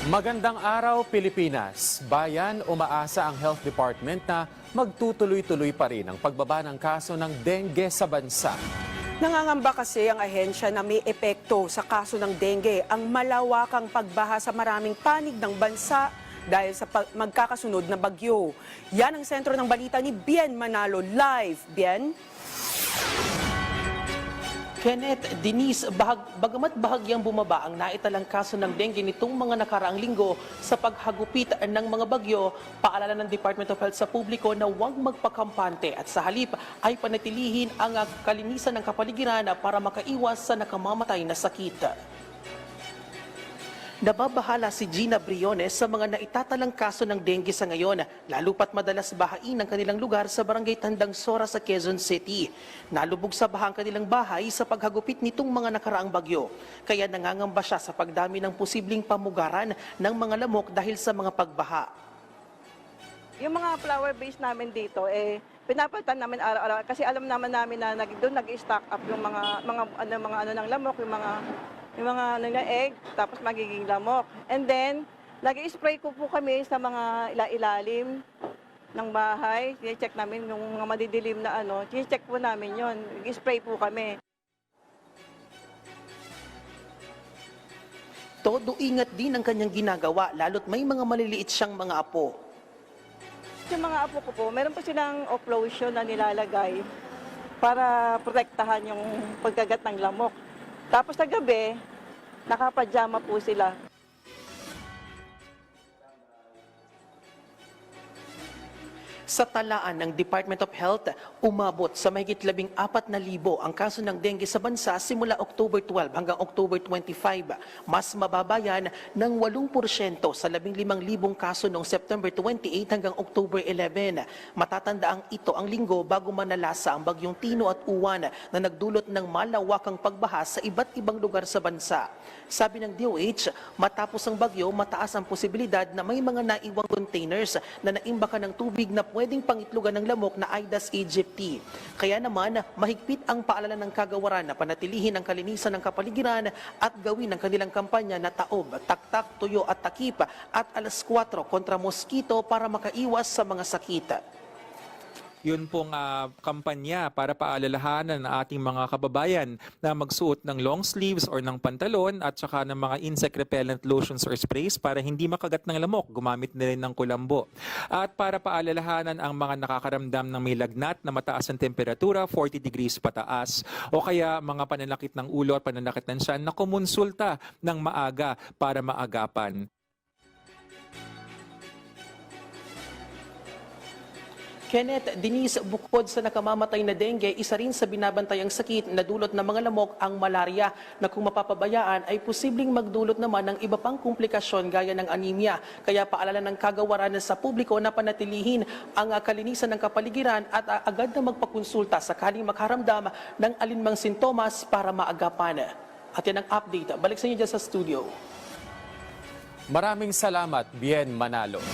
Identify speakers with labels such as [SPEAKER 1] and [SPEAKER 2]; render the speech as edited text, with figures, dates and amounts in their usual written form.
[SPEAKER 1] Magandang araw, Pilipinas. Bayan, umaasa ang Health Department na magtutuloy-tuloy pa rin ang pagbaba ng kaso ng dengue sa bansa.
[SPEAKER 2] Nangangamba kasi ang ahensya na may epekto sa kaso ng dengue ang malawakang pagbaha sa maraming panig ng bansa dahil sa magkakasunod na bagyo. Yan ang sentro ng balita ni Bien Manalo live. Bien?
[SPEAKER 3] Kenneth, Denise, bagamat bahagyang bumaba ang naitalang kaso ng dengue nitong mga nakaraang linggo sa paghagupit ng mga bagyo, paalala ng Department of Health sa publiko na huwag magpakampante at sa halip ay panatilihin ang kalinisan ng kapaligiran para makaiwas sa nakamamatay na sakit. Nababahala si Gina Briones sa mga naitatalang kaso ng dengue sa ngayon, lalo pat madalas bahain ang kanilang lugar sa barangay Tandang Sora sa Quezon City. Nalubog sa baha ang kanilang bahay sa paghagupit nitong mga nakaraang bagyo. Kaya nangangamba siya sa pagdami ng posibleng pamugaran ng mga lamok dahil sa mga pagbaha.
[SPEAKER 4] Yung mga flower base namin dito, pinapalitan namin araw-araw kasi alam naman namin na doon nag-stock up yung mga ng lamok, yung mga egg, tapos magiging lamok. And then, nag-spray ko po kami sa mga ilalim ng bahay. Check namin yung mga madidilim na check po namin yon. Nag-spray po kami.
[SPEAKER 3] Todo ingat din ang kanyang ginagawa, lalo't may mga maliliit siyang mga apo.
[SPEAKER 4] Yung mga apo ko po, meron po silang off-lotion na nilalagay para protektahan yung pagkagat ng lamok. Tapos sa gabi, nakapajama po sila.
[SPEAKER 3] Sa talaan ng Department of Health, umabot sa mahigit 14,000 ang kaso ng dengue sa bansa simula October 12 hanggang October 25. Mas mababa yan ng 8% sa 15,000 kaso noong September 28 hanggang October 11. Matatandaang ito ang linggo bago manalasa ang bagyong Tino at Uwan na nagdulot ng malawakang pagbaha sa iba't ibang lugar sa bansa. Sabi ng DOH, matapos ang bagyo, mataas ang posibilidad na may mga naiwang containers na naimbakan ng tubig na pwedeng pangitlugan ng lamok na Aedes aegypti. Kaya naman, mahigpit ang paalala ng kagawaran na panatilihin ang kalinisan ng kapaligiran at gawin ang kanilang kampanya na taob, taktak, tuyo at takip at alas 4 kontra mosquito para makaiwas sa mga sakit.
[SPEAKER 5] Yun pong kampanya para paalalahanan ng ating mga kababayan na magsuot ng long sleeves or ng pantalon at saka ng mga insect repellent lotions or sprays para hindi makagat ng lamok. Gumamit na rin ng kulambo. At para paalalahanan ang mga nakakaramdam ng may lagnat na mataas ang temperatura, 40 degrees pataas, o kaya mga pananakit ng ulo at pananakit ng tiyan na kumonsulta ng maaga para maagapan.
[SPEAKER 3] Kenneth, Denise, bukod sa nakamamatay na dengue, isa rin sa binabantayang sakit na dulot ng mga lamok ang malaria na kung mapapabayaan ay posibleng magdulot naman ng iba pang komplikasyon gaya ng anemia. Kaya paalala ng kagawaran sa publiko na panatilihin ang kalinisan ng kapaligiran at agad na magpakonsulta sakaling makaramdam ng alinmang sintomas para maagapan. At yan ang update. Balik sa inyo dyan sa studio.
[SPEAKER 1] Maraming salamat, Bien Manalo.